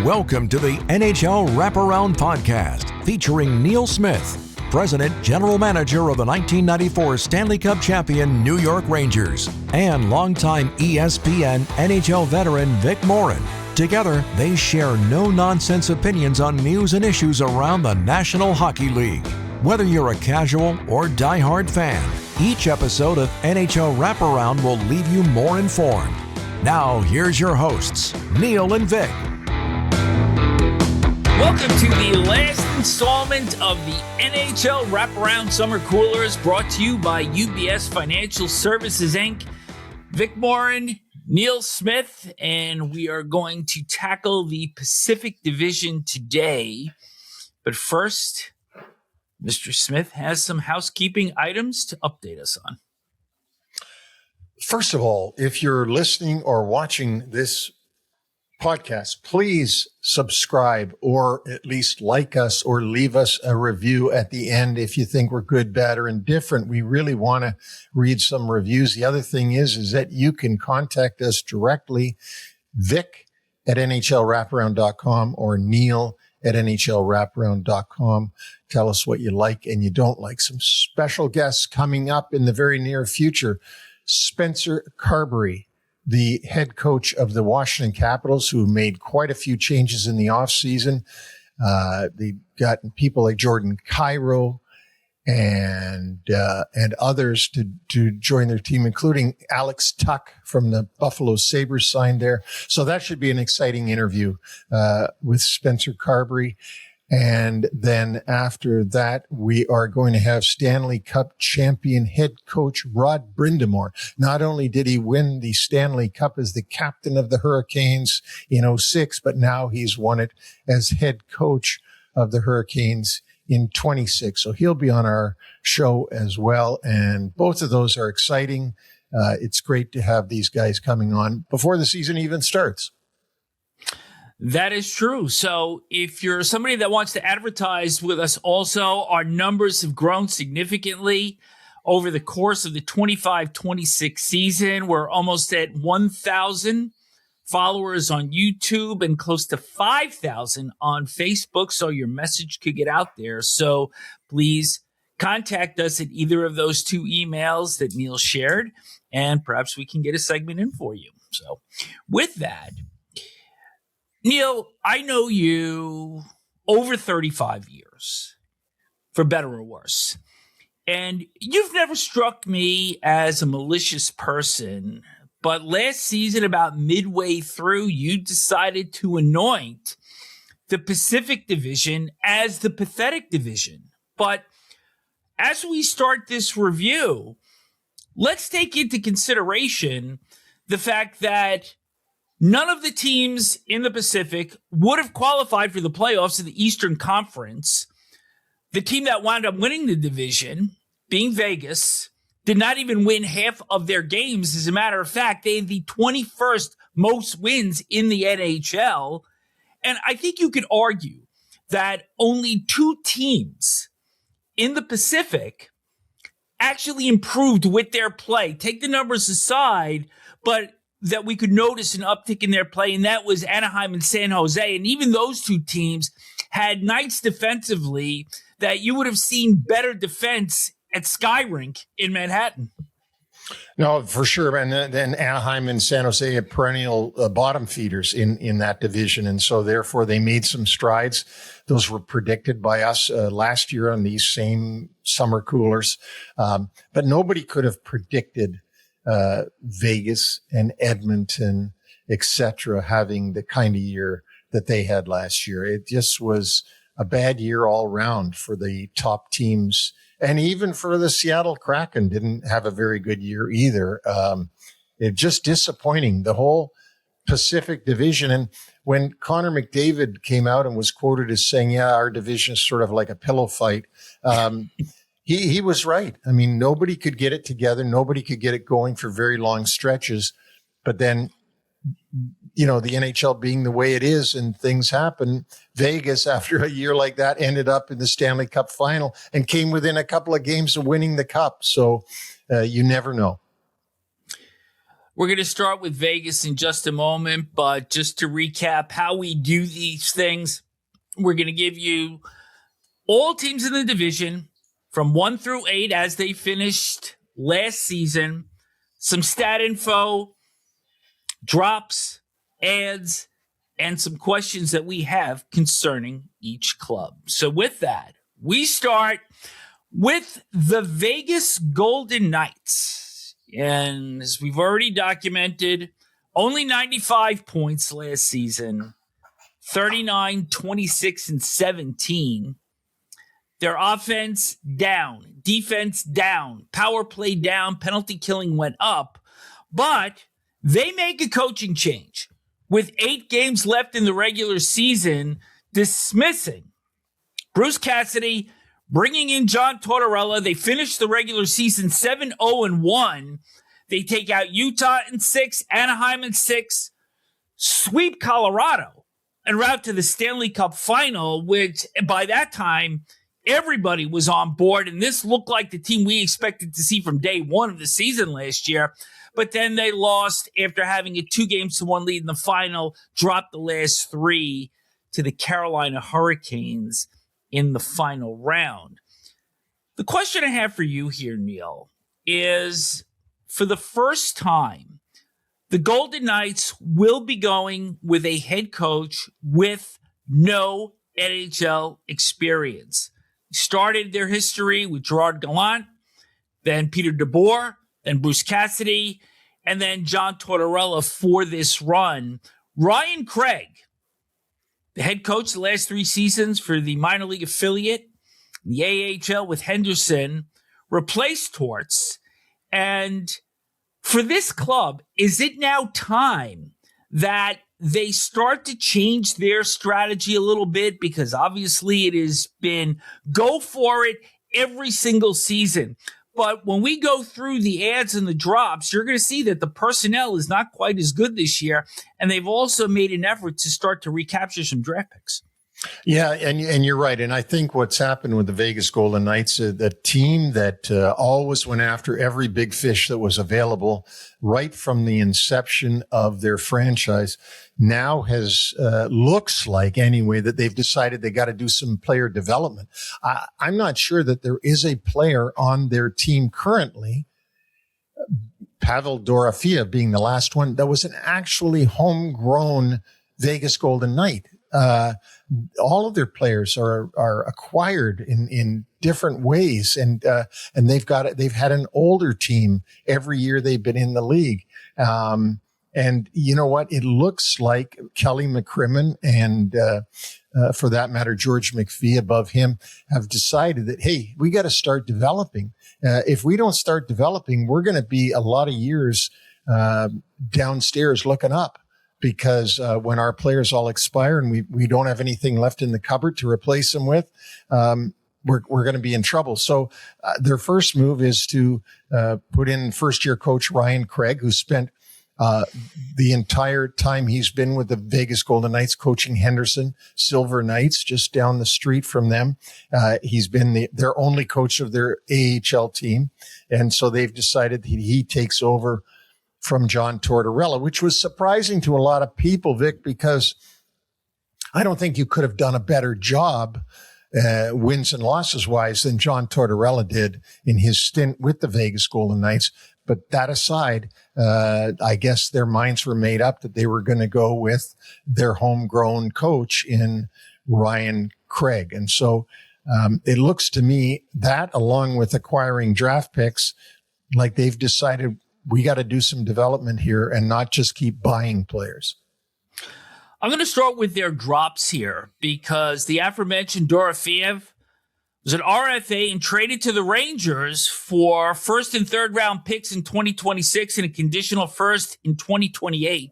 Welcome to the NHL Wraparound podcast featuring Neil Smith, President General Manager of the 1994 Stanley Cup champion New York Rangers, and longtime ESPN NHL veteran Vic Morren. Together, they share no-nonsense opinions on news and issues around the National Hockey League. Whether you're a casual or diehard fan, each episode of NHL Wraparound will leave you more informed. Now, here's your hosts, Neil and Vic. Welcome to the last installment of the NHL Wraparound Summer Coolers, brought to you by UBS Financial Services, Inc. Vic Morren, Neil Smith, and we are going to tackle the Pacific Division today. But first, Mr. Smith has some housekeeping items to update us on. First of all, if you're listening or watching this podcast, please subscribe or at least like us or leave us a review at the end if you think we're good, bad, or indifferent. We really want to read some reviews. The other thing is that you can contact us directly, Vic at NHLWraparound.com or Neil at NHLWraparound.com. Tell us what you like and you don't like. Some special guests coming up in the very near future. Spencer Carberry, the head coach of the Washington Capitals, who made quite a few changes in the offseason. They got people like Jordan Cairo and others to join their team, including Alex Tuck from the Buffalo Sabres signed there. So that should be an exciting interview with Spencer Carberry. And then after that, we are going to have Stanley Cup champion head coach Rod Brind'Amour. Not only did he win the Stanley Cup as the captain of the Hurricanes in 2006, but now he's won it as head coach of the Hurricanes in 2026. So he'll be on our show as well. And both of those are exciting. It's great to have these guys coming on before the season even starts. That is true. So if you're somebody that wants to advertise with us also, our numbers have grown significantly over the course of the 25-26 season. We're almost at 1,000 followers on YouTube and close to 5,000 on Facebook. So your message could get out there. So please contact us at either of those two emails that Neil shared, and perhaps we can get a segment in for you. So with that, Neil, I know you over 35 years, for better or worse, and you've never struck me as a malicious person, but last season, about midway through, you decided to anoint the Pacific Division as the pathetic division. But as we start this review, let's take into consideration the fact that none of the teams in the Pacific would have qualified for the playoffs in the Eastern Conference. The team that wound up winning the division, being Vegas, did not even win half of their games. As a matter of fact, they had the 21st most wins in the NHL. And I think you could argue that only two teams in the Pacific actually improved with their play. Take the numbers aside, but that we could notice an uptick in their play, and that was Anaheim and San Jose. And even those two teams had nights defensively that you would have seen better defense at Sky Rink in Manhattan. No, for sure. And then Anaheim and San Jose are perennial bottom feeders in that division. And so therefore they made some strides. Those were predicted by us last year on these same summer coolers. But nobody could have predicted Vegas and Edmonton, etc., having the kind of year that they had last year. It just was a bad year all around for the top teams, and even for the Seattle Kraken didn't have a very good year either. It just disappointing, the whole Pacific Division. And when Connor McDavid came out and was quoted as saying, "Yeah, our division is sort of like a pillow fight," He was right. I mean, nobody could get it together. Nobody could get it going for very long stretches. But then, the NHL being the way it is and things happen, Vegas, after a year like that, ended up in the Stanley Cup final and came within a couple of games of winning the cup. So you never know. We're going to start with Vegas in just a moment, but just to recap how we do these things, we're going to give you all teams in the division from 1 through 8 as they finished last season, some stat info, drops, ads, and some questions that we have concerning each club. So with that, we start with the Vegas Golden Knights. And as we've already documented, only 95 points last season, 39, 26, and 17. Their offense down, defense down, power play down, penalty killing went up. But they make a coaching change with 8 games left in the regular season, dismissing Bruce Cassidy, bringing in John Tortorella. They finish the regular season 7-0-1. They take out Utah in 6, Anaheim in 6, sweep Colorado, and route to the Stanley Cup final, which by that time, everybody was on board. And this looked like the team we expected to see from day one of the season last year. But then they lost after having a 2-1 lead in the final, dropped the last 3 to the Carolina Hurricanes in the final round. The question I have for you here, Neil, is for the first time, the Golden Knights will be going with a head coach with no NHL experience. Started their history with Gerard Gallant, then Peter DeBoer, then Bruce Cassidy, and then John Tortorella for this run. Ryan Craig, the head coach the last 3 seasons for the minor league affiliate, the AHL with Henderson, replaced Torts. And for this club, is it now time that they start to change their strategy a little bit? Because obviously it has been go for it every single season. But when we go through the ads and the drops, you're going to see that the personnel is not quite as good this year. And they've also made an effort to start to recapture some draft picks. Yeah, and you're right. And I think what's happened with the Vegas Golden Knights, the team that always went after every big fish that was available right from the inception of their franchise, now has looks like anyway that they've decided they got to do some player development. I'm not sure that there is a player on their team currently, Pavel Dorofeev being the last one, that was an actually homegrown Vegas Golden Knight. All of their players are acquired in different ways, and they've had an older team every year they've been in the league. And you know what? It looks like Kelly McCrimmon and, for that matter, George McPhee above him have decided that, hey, we got to start developing. If we don't start developing, we're going to be a lot of years, downstairs looking up. Because when our players all expire and we don't have anything left in the cupboard to replace them with, we're going to be in trouble. So their first move is to put in first-year coach Ryan Craig, who spent the entire time he's been with the Vegas Golden Knights coaching Henderson Silver Knights, just down the street from them. He's been their only coach of their AHL team. And so they've decided that he takes over from John Tortorella, which was surprising to a lot of people, Vic, because I don't think you could have done a better job, wins and losses wise, than John Tortorella did in his stint with the Vegas Golden Knights. But that aside, I guess their minds were made up that they were going to go with their homegrown coach in Ryan Craig. And so it looks to me that, along with acquiring draft picks, like they've decided we got to do some development here and not just keep buying players. I'm going to start with their drops here because the aforementioned Dorofeev was an RFA and traded to the Rangers for first and third round picks in 2026 and a conditional first in 2028.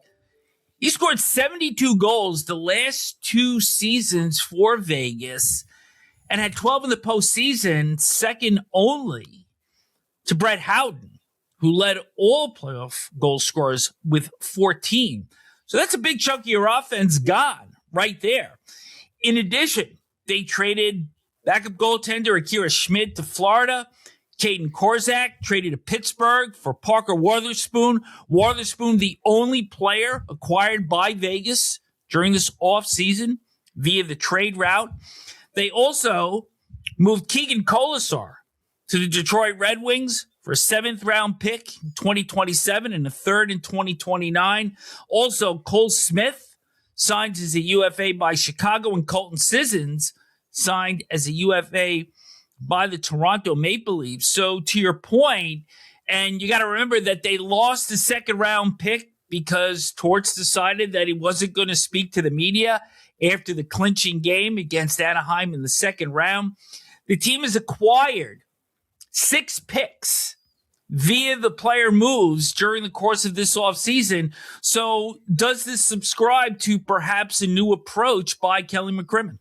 He scored 72 goals the last 2 seasons for Vegas and had 12 in the postseason, second only to Brett Howden, who led all playoff goal scorers with 14. So that's a big chunk of your offense gone right there. In addition, they traded backup goaltender Akira Schmid to Florida, Caden Korczak traded to Pittsburgh for Parker Wotherspoon. Wotherspoon, the only player acquired by Vegas during this offseason via the trade route. They also moved Keegan Colasar to the Detroit Red Wings for a 7th-round pick in 2027 and a 3rd in 2029. Also, Cole Smith signed as a UFA by Chicago, and Colton Sissons signed as a UFA by the Toronto Maple Leafs. So to your point, and you got to remember that they lost the 2nd-round pick because Torts decided that he wasn't going to speak to the media after the clinching game against Anaheim in the 2nd round. The team has acquired 6 picks via the player moves during the course of this offseason. So does this subscribe to perhaps a new approach by Kelly McCrimmon?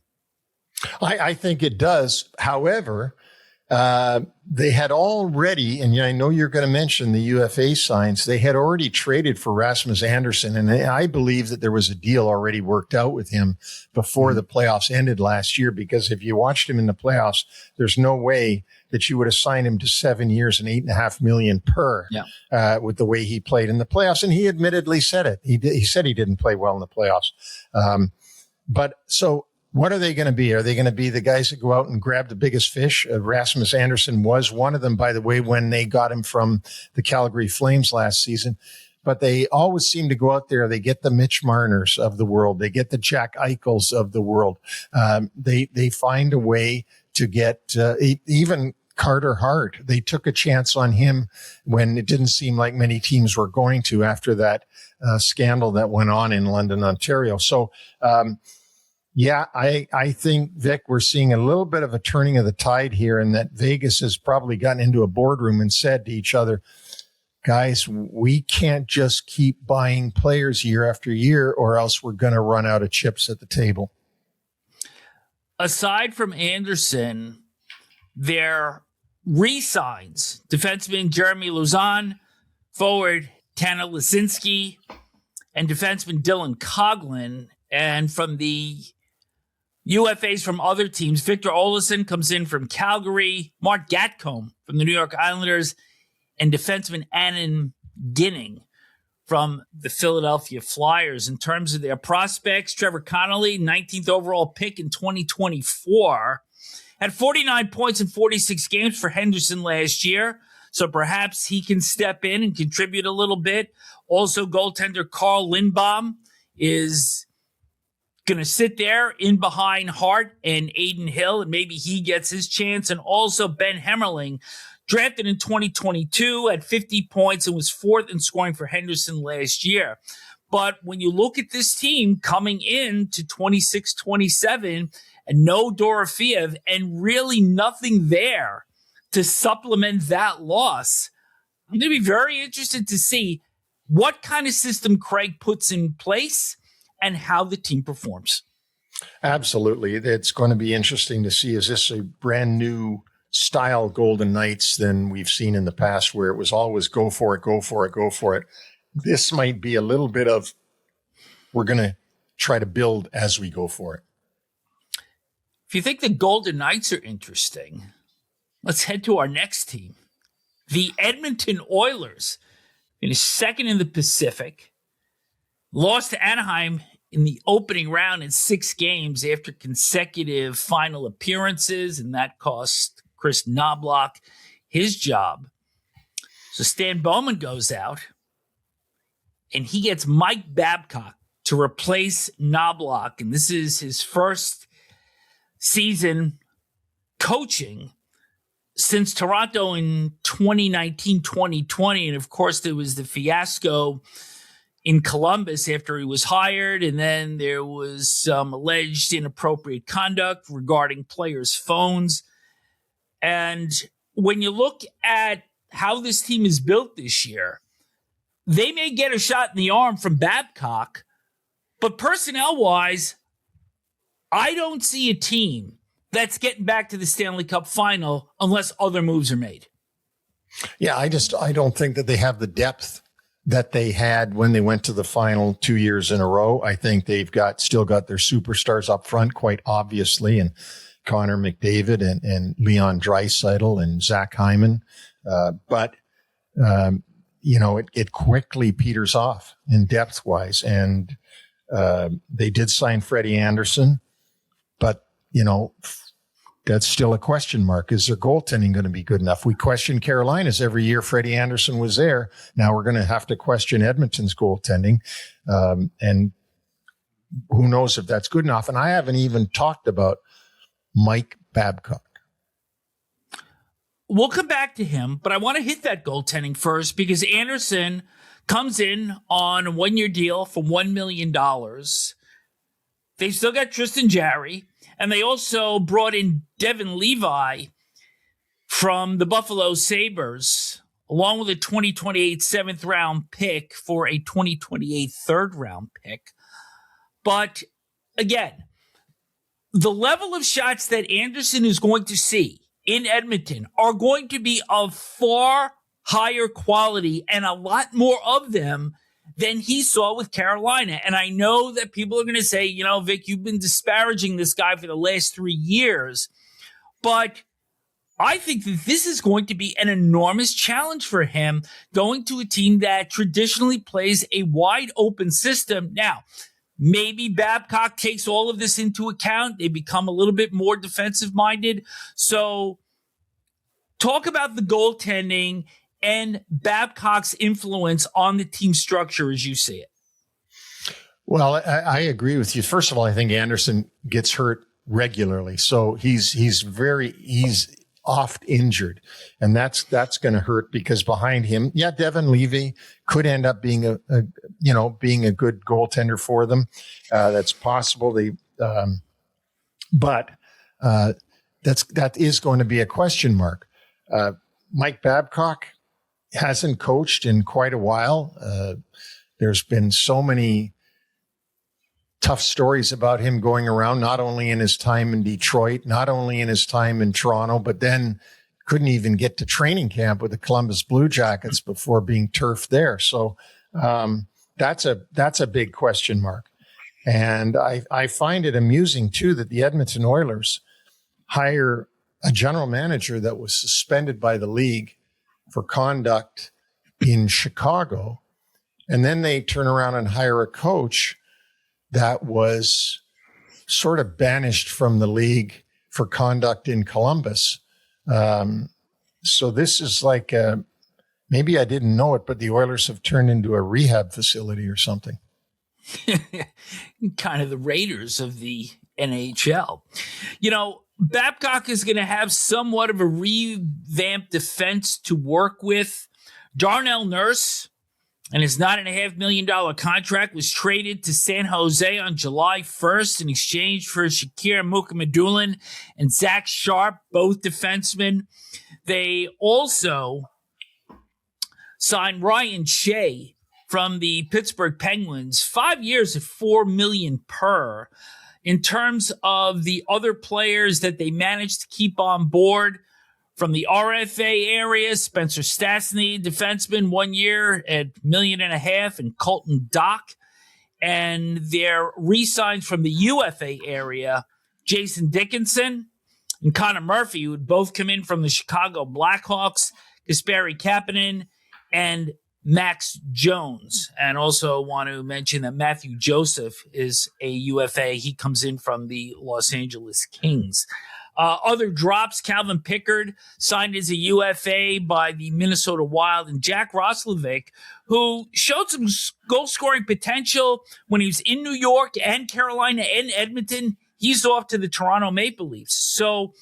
I think it does. However, they had already, and I know you're going to mention the UFA signs, they had already traded for Rasmus Andersson. And I believe that there was a deal already worked out with him before the playoffs ended last year, because if you watched him in the playoffs, there's no way that you would have signed him to 7 years and $8.5 million per with the way he played in the playoffs. And he admittedly said it. He said he didn't play well in the playoffs. But so what are they going to be? Are they going to be the guys that go out and grab the biggest fish? Rasmus Andersson was one of them, by the way, when they got him from the Calgary Flames last season. But they always seem to go out there. They get the Mitch Marners of the world. They get the Jack Eichels of the world. They find a way to get even Carter Hart. They took a chance on him when it didn't seem like many teams were going to after that scandal that went on in London, Ontario. So, yeah, I think, Vic, we're seeing a little bit of a turning of the tide here, and that Vegas has probably gotten into a boardroom and said to each other, guys, we can't just keep buying players year after year, or else we're going to run out of chips at the table. Aside from Anderson, their re-signs defenseman Jeremy Lauzon, forward Tana Lisinski, and defenseman Dylan Coughlin. And from the UFAs from other teams, Victor Olofsson comes in from Calgary, Mark Gatcomb from the New York Islanders, and defenseman Annan Ginning from the Philadelphia Flyers. In terms of their prospects, Trevor Connolly, 19th overall pick in 2024, had 49 points in 46 games for Henderson last year, so perhaps he can step in and contribute a little bit. Also, goaltender Carl Lindbaum is going to sit there in behind Hart and Aiden Hill, and maybe he gets his chance. And also Ben Hemmerling, drafted in 2022 at 50 points and was 4th in scoring for Henderson last year. But when you look at this team coming in to 26-27 and no Dorofeev and really nothing there to supplement that loss, I'm going to be very interested to see what kind of system Craig puts in place and how the team performs. Absolutely. It's going to be interesting to see, is this a brand new style Golden Knights than we've seen in the past, where it was always go for it, go for it, go for it. This might be a little bit of, we're going to try to build as we go for it. If you think the Golden Knights are interesting, let's head to our next team. The Edmonton Oilers, finished 2nd in the Pacific, lost to Anaheim in the opening round in 6 games after consecutive final appearances, and that cost Chris Knobloch his job. So Stan Bowman goes out, and he gets Mike Babcock to replace Knobloch, and this is his first season coaching since Toronto in 2019-2020, and of course there was the fiasco in Columbus after he was hired, and then there was some alleged inappropriate conduct regarding players' phones. And when you look at how this team is built this year, they may get a shot in the arm from Babcock, but personnel-wise, I don't see a team that's getting back to the Stanley Cup final unless other moves are made. Yeah, I don't think that they have the depth that they had when they went to the final 2 years in a row. I think they've still got their superstars up front, quite obviously, and Connor McDavid and Leon Draisaitl and Zach Hyman. But it quickly peters off in depth wise. And they did sign Freddie Anderson, but, that's still a question mark. Is their goaltending going to be good enough? We question Carolina's every year Freddie Anderson was there. Now we're going to have to question Edmonton's goaltending. And who knows if that's good enough. And I haven't even talked about Mike Babcock. We'll come back to him, but I want to hit that goaltending first because Anderson comes in on a one-year deal for $1 million. They've still got Tristan Jarry, and they also brought in Devin Levi from the Buffalo Sabres, along with a 2028 7th-round pick for a 2028 3rd-round pick. But, again, the level of shots that Anderson is going to see in Edmonton are going to be of far higher quality and a lot more of them than he saw with Carolina. And I know that people are going to say, Vic, you've been disparaging this guy for the last 3 years. But I think that this is going to be an enormous challenge for him going to a team that traditionally plays a wide open system. Now, maybe Babcock takes all of this into account. They become a little bit more defensive minded. So talk about the goaltending and Babcock's influence on the team structure as you see it. Well, I agree with you. First of all, I think Anderson gets hurt regularly. So he's oft injured, and that's going to hurt because behind him, Devin Levy could end up being a good goaltender for them. That's possible. But that is going to be a question mark. Mike Babcock hasn't coached in quite a while. There's been so many tough stories about him going around, not only in his time in Detroit, not only in his time in Toronto, but then couldn't even get to training camp with the Columbus Blue Jackets before being turfed there. So that's a big question mark. And I find it amusing, too, that the Edmonton Oilers hire a general manager that was suspended by the league for conduct in Chicago, and then they turn around and hire a coach that was sort of banished from the league for conduct in Columbus. So this is like, maybe I didn't know it, but the Oilers have turned into a rehab facility or something. Kind of the Raiders of the NHL. Babcock is going to have somewhat of a revamped defense to work with. Darnell Nurse and his $9.5 million contract was traded to San Jose on July 1st in exchange for Shakir Mukhamadullin and Zach Sharp, both defensemen. They also signed Ryan Shea from the Pittsburgh Penguins, 5 years at $4 million per. In terms of the other players that they managed to keep on board from the RFA area, Spencer Stastny, defenseman, 1 year at $1.5 million, and Colton Dock. And their re-signs from the UFA area, Jason Dickinson and Connor Murphy, who would both come in from the Chicago Blackhawks, Kasperi Kapanen, and Max Jones. And also want to mention that Matthew Joseph is a UFA. He comes in from the Los Angeles Kings. Other drops, Calvin Pickard signed as a UFA by the Minnesota Wild, and Jack Roslovic, who showed some goal-scoring potential when he was in New York and Carolina and Edmonton. He's off to the Toronto Maple Leafs. So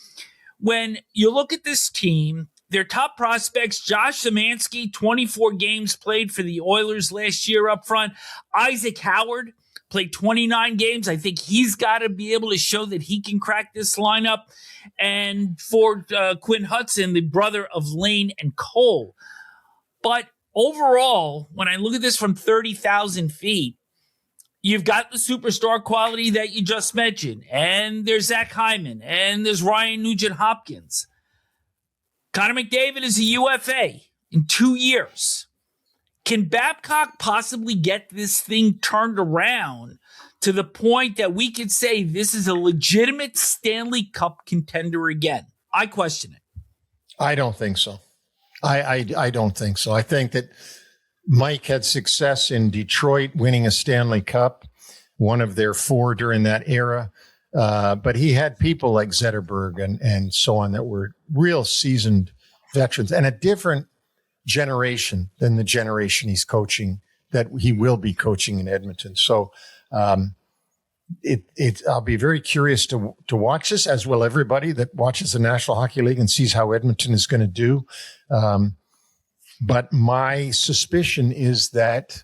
when you look at this team, their top prospects, Josh Szymanski, 24 games played for the Oilers last year up front. Isaac Howard played 29 games. I think he's got to be able to show that he can crack this lineup. And for Quinn Hudson, the brother of Lane and Cole. But overall, when I look at this from 30,000 feet, you've got the superstar quality that you just mentioned. And there's Zach Hyman. And there's Ryan Nugent-Hopkins. Connor McDavid is a UFA in 2 years. Can Babcock possibly get this thing turned around to the point that we could say this is a legitimate Stanley Cup contender again? I question it. I don't think so. I don't think so. I think that Mike had success in Detroit winning a Stanley Cup, one of their 4 during that era. But he had people like Zetterberg and so on that were real seasoned veterans and a different generation than the generation he's coaching, that he will be coaching in Edmonton. So I'll be very curious to watch this, as will everybody that watches the National Hockey League and sees how Edmonton is going to do. But my suspicion is that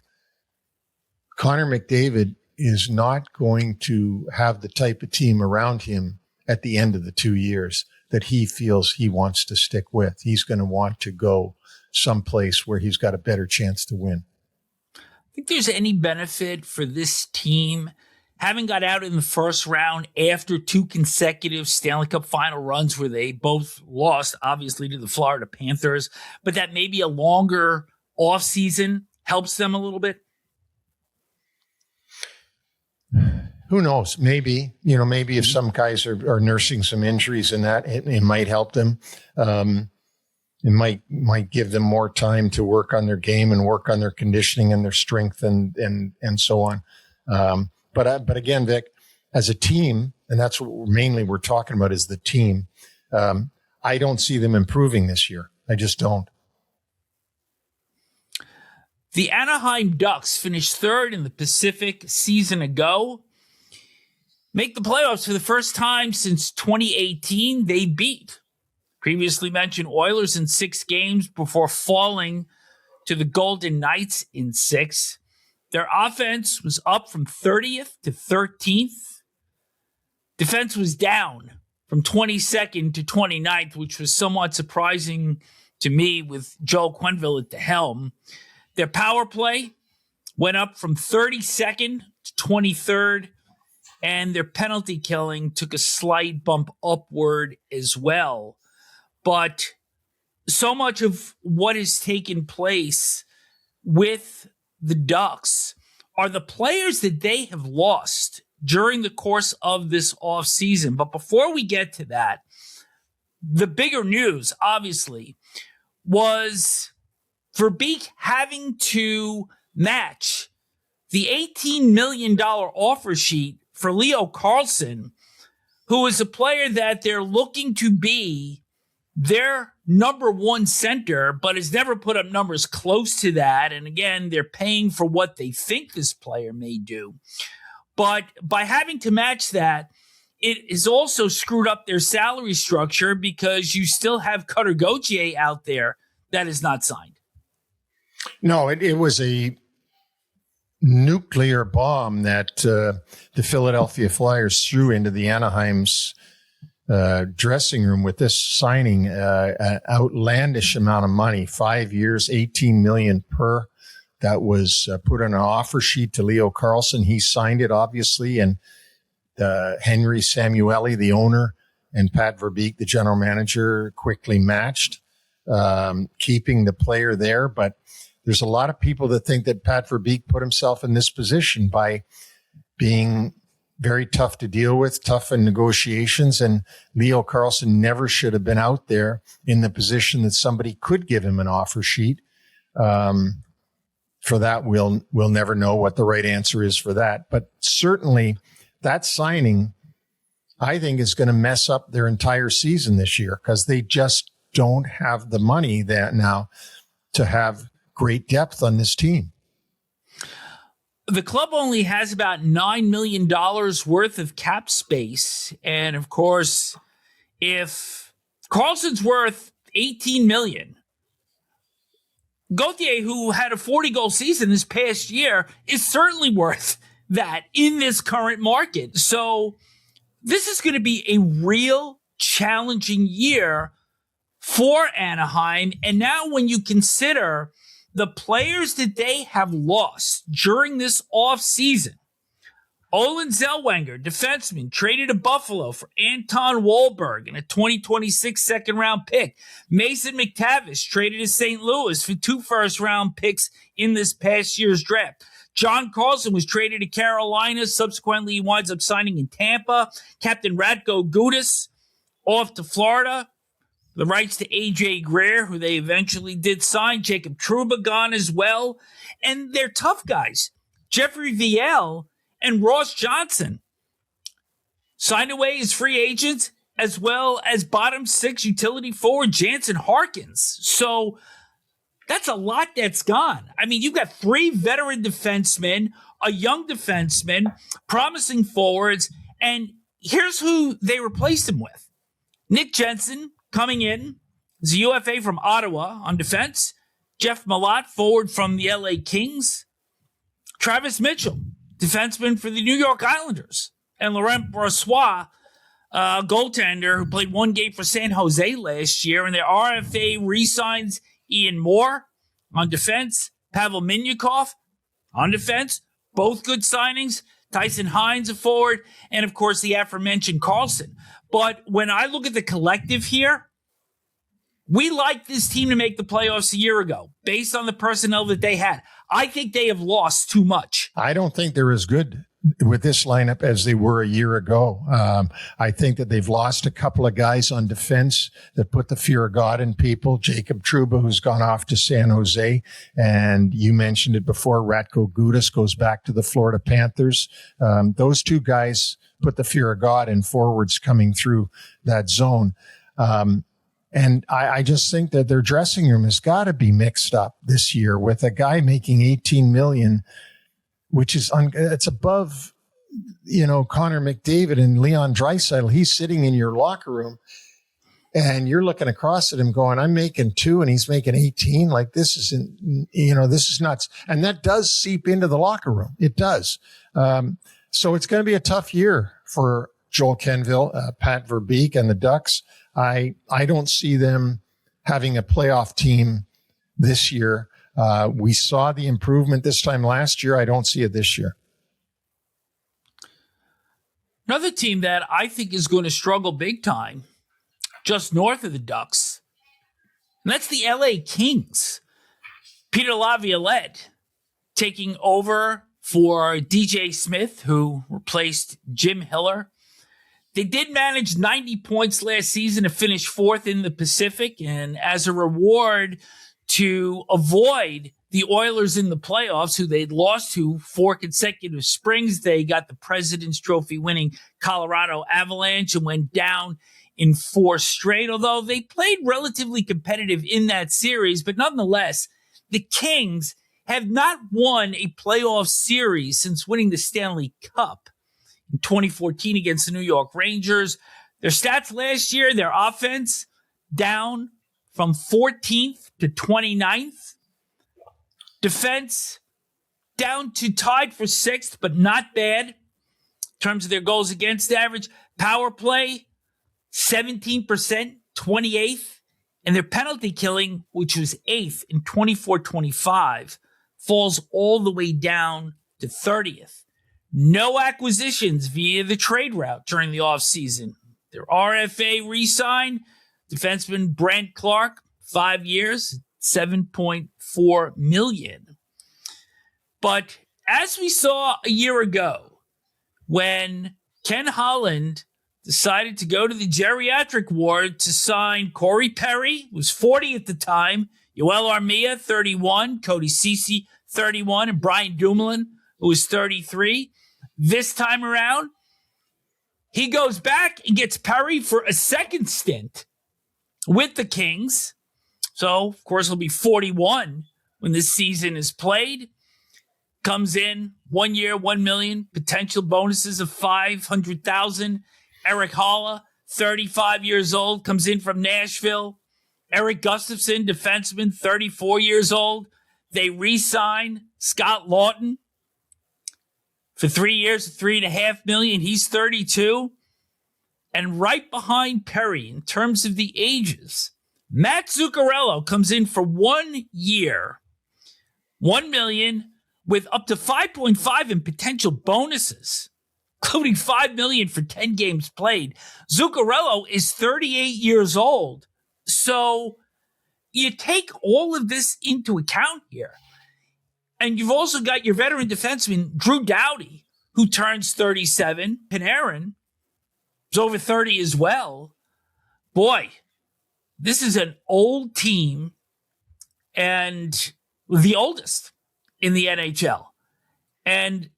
Connor McDavid is not going to have the type of team around him at the end of the 2 years that he feels he wants to stick with. He's going to want to go someplace where he's got a better chance to win. Think there's any benefit for this team having got out in the first round after 2 consecutive Stanley Cup final runs where they both lost, obviously, to the Florida Panthers, but that maybe a longer offseason helps them a little bit? Who knows? Maybe if some guys are nursing some injuries in that, it might help them. It might give them more time to work on their game and work on their conditioning and their strength and so on. But again, Vic, as a team, and that's what mainly we're talking about is the team. I don't see them improving this year. I just don't. The Anaheim Ducks finished 3rd in the Pacific season ago. Make the playoffs for the first time since 2018. They beat previously mentioned Oilers in 6 games before falling to the Golden Knights in 6. Their offense was up from 30th to 13th. Defense was down from 22nd to 29th, which was somewhat surprising to me with Joel Quenneville at the helm. Their power play went up from 32nd to 23rd, and their penalty killing took a slight bump upward as well. But so much of what has taken place with the Ducks are the players that they have lost during the course of this offseason. But before we get to that, the bigger news, obviously, was Verbeek having to match the $18 million offer sheet for Leo Carlsson, who is a player that they're looking to be their number 1 center, but has never put up numbers close to that. And again, they're paying for what they think this player may do. But by having to match that, it has also screwed up their salary structure because you still have Cutter Gauthier out there that is not signed. No, it was a nuclear bomb that the Philadelphia Flyers threw into the Anaheim's dressing room with this signing, an outlandish amount of money, 5 years, $18 million per. That was put on an offer sheet to Leo Carlsson. He signed it, obviously, and Henry Samueli, the owner, and Pat Verbeek, the general manager, quickly matched, keeping the player there. But there's a lot of people that think that Pat Verbeek put himself in this position by being very tough to deal with, tough in negotiations, and Leo Carlsson never should have been out there in the position that somebody could give him an offer sheet. For that, we'll never know what the right answer is for that. But certainly that signing, I think, is going to mess up their entire season this year because they just don't have the money that now to have great depth on this team. The club only has about $9 million worth of cap space. And of course, if Carlson's worth $18 million, Gauthier, who had a 40-goal season this past year, is certainly worth that in this current market. So this is going to be a real challenging year for Anaheim. And now when you consider the players that they have lost during this offseason, Olin Zellweger, defenseman, traded to Buffalo for Anton Wahlberg and a 2026 second-round pick. Mason McTavish traded to St. Louis for 2 first-round picks in this past year's draft. John Carlson was traded to Carolina. Subsequently, he winds up signing in Tampa. Captain Ratko Gudas off to Florida. The rights to A.J. Greer, who they eventually did sign. Jacob Trouba gone as well. And they're tough guys. Jeffrey Viel and Ross Johnson signed away as free agents, as well as bottom 6 utility forward Jansen Harkins. So that's a lot that's gone. I mean, you've got 3 veteran defensemen, a young defenseman, promising forwards, and here's who they replaced him with. Nick Jensen coming in as a UFA from Ottawa on defense. Jeff Malott, forward from the LA Kings. Travis Mitchell, defenseman for the New York Islanders. And Laurent Brossoit, goaltender who played 1 game for San Jose last year. And their RFA re-signs Ian Moore on defense. Pavel Minyakov on defense. Both good signings. Tyson Hines, a forward. And, of course, the aforementioned Carlson. But when I look at the collective here, we liked this team to make the playoffs a year ago based on the personnel that they had. I think they have lost too much. I don't think they're as good with this lineup as they were a year ago. I think that they've lost a couple of guys on defense that put the fear of God in people. Jacob Trouba, who's gone off to San Jose. And you mentioned it before, Ratko Gudas goes back to the Florida Panthers. Those 2 guys put the fear of God in forwards coming through that zone. And I just think that their dressing room has got to be mixed up this year with a guy making $18 million, which is it's above, Connor McDavid and Leon Draisaitl. He's sitting in your locker room, and you're looking across at him, going, "I'm making 2, and he's making 18. Like, this isn't, this is nuts." And that does seep into the locker room. It does. So it's going to be a tough year for Joel Kenville, Pat Verbeek, and the Ducks. I don't see them having a playoff team this year. We saw the improvement this time last year. I don't see it this year. Another team that I think is going to struggle big time, just north of the Ducks, and that's the LA Kings. Peter Laviolette taking over for DJ Smith, who replaced Jim Hiller. They did manage 90 points last season to finish 4th in the Pacific. And as a reward to avoid the Oilers in the playoffs, who they'd lost to 4 consecutive springs, they got the President's Trophy winning Colorado Avalanche and went down in 4 straight. Although they played relatively competitive in that series, but nonetheless, the Kings have not won a playoff series since winning the Stanley Cup in 2014 against the New York Rangers. Their stats last year, their offense down from 14th to 29th. Defense down to tied for 6th, but not bad in terms of their goals against average. Power play, 17%, 28th. And their penalty killing, which was 8th in 24-25, falls all the way down to 30th. No acquisitions via the trade route during the offseason. Their RFA re-sign, defenseman Brent Clark, 5 years, $7.4 million. But as we saw a year ago, when Ken Holland decided to go to the geriatric ward to sign Corey Perry, who was 40 at the time, Yoel Armia, 31, Cody Ceci, 31, and Brian Dumoulin, who was 33. This time around, he goes back and gets Perry for a second stint with the Kings. So, of course, he'll be 41 when this season is played. Comes in 1 year, $1 million, potential bonuses of $500,000. Eric Haula, 35 years old, comes in from Nashville. Eric Gustafson, defenseman, 34 years old. They re-sign Scott Lawton for 3 years, $3.5 million. He's 32. And right behind Perry, in terms of the ages, Matt Zuccarello comes in for 1 year, $1 million, with up to 5.5 in potential bonuses. including $5 million for 10 games played. Zuccarello is 38 years old. So you take all of this into account here. And you've also got your veteran defenseman, Drew Doughty, who turns 37. Panarin is over 30 as well. Boy, this is an old team and the oldest in the NHL. And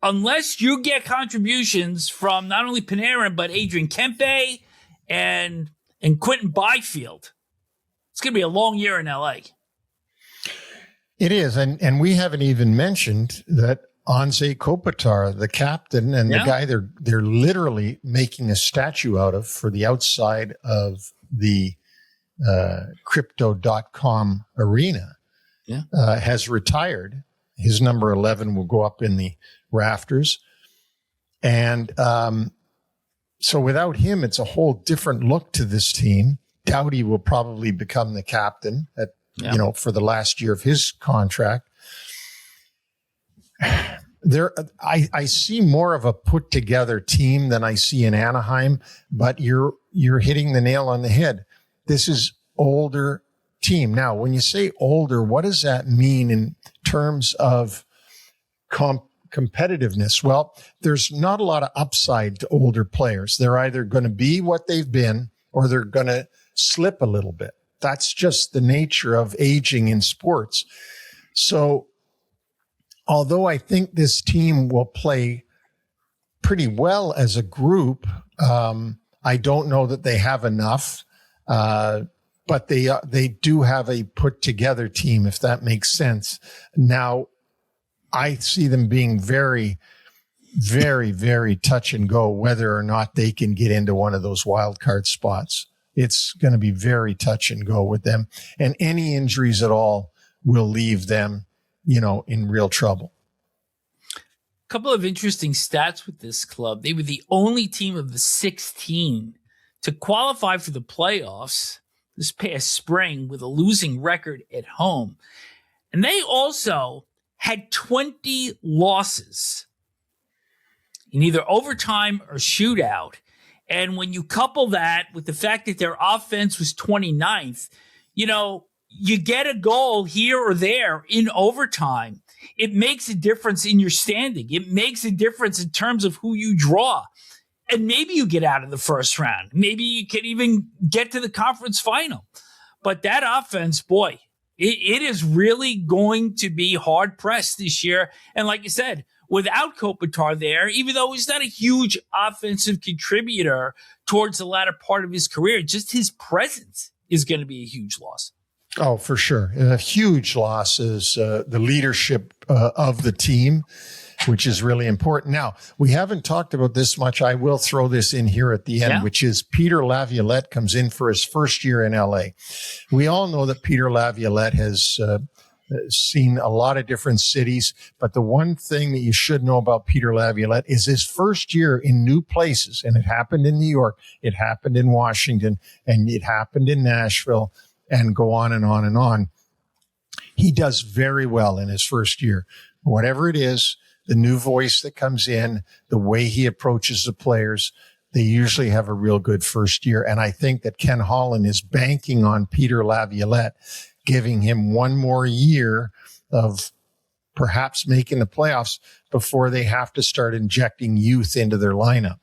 unless you get contributions from not only Panarin, but Adrian Kempe and Quentin Byfield, it's going to be a long year in LA. It is. And we haven't even mentioned that Anze Kopitar, the captain and the guy they're literally making a statue out of for the outside of the crypto.com arena, has retired. His number 11 will go up in the rafters. And so without him, it's a whole different look to this team. Doughty will probably become the captain for the last year of his contract. I see more of a put together team than I see in Anaheim, but you're hitting the nail on the head. This is older team. Now, when you say older, what does that mean in terms of competitiveness? Well, there's not a lot of upside to older players. They're either going to be what they've been or they're going to slip a little bit. That's just the nature of aging in sports. So, although I think this team will play pretty well as a group, I don't know that they have enough. But they do have a put together team, if that makes sense. Now, I see them being very, very, very touch and go, whether or not they can get into one of those wild card spots. It's going to be very touch and go with them. And any injuries at all will leave them, in real trouble. A couple of interesting stats with this club. They were the only team of the 16 to qualify for the playoffs this past spring with a losing record at home. And they also had 20 losses in either overtime or shootout. And when you couple that with the fact that their offense was 29th, you get a goal here or there in overtime. It makes a difference in your standing. It makes a difference in terms of who you draw. And maybe you get out of the first round. Maybe you can even get to the conference final. But that offense, boy, it is really going to be hard pressed this year. And like you said, without Kopitar there, even though he's not a huge offensive contributor towards the latter part of his career, just his presence is going to be a huge loss. Oh, for sure. A huge loss is the leadership of the team, which is really important. Now, we haven't talked about this much. I will throw this in here at the end, which is Peter Laviolette comes in for his first year in LA. We all know that Peter Laviolette has seen a lot of different cities, but the one thing that you should know about Peter Laviolette is his first year in new places. And it happened in New York, it happened in Washington, and it happened in Nashville, and go on and on and on. He does very well in his first year. Whatever it is, the new voice that comes in, the way he approaches the players, they usually have a real good first year. And I think that Ken Holland is banking on Peter Laviolette, giving him one more year of perhaps making the playoffs before they have to start injecting youth into their lineup.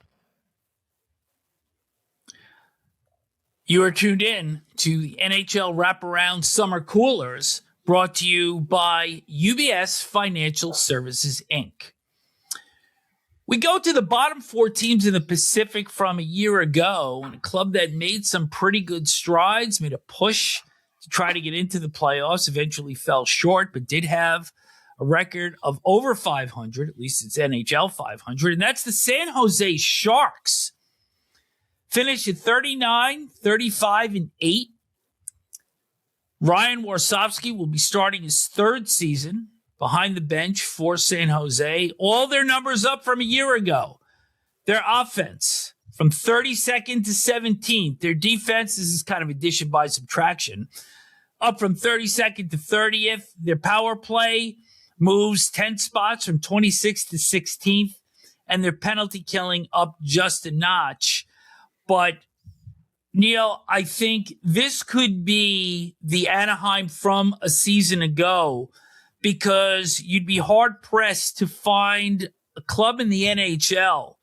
You are tuned in to the NHL Wraparound Summer Coolers, brought to you by UBS Financial Services, Inc. We go to the bottom four teams in the Pacific from a year ago, and a club that made some pretty good strides, made a push to try to get into the playoffs, eventually fell short, but did have a record of over 500, at least it's NHL 500, and that's the San Jose Sharks. Finished at 39, 35, and 8. Ryan Warsofsky will be starting his third season behind the bench for San Jose. All their numbers up from a year ago. Their offense from 32nd to 17th. Their defense, this is kind of addition by subtraction, up from 32nd to 30th. Their power play moves 10 spots from 26th to 16th. and their penalty killing up just a notch. But Neil, I think this could be the Anaheim from a season ago, because you'd be hard pressed to find a club in the NHL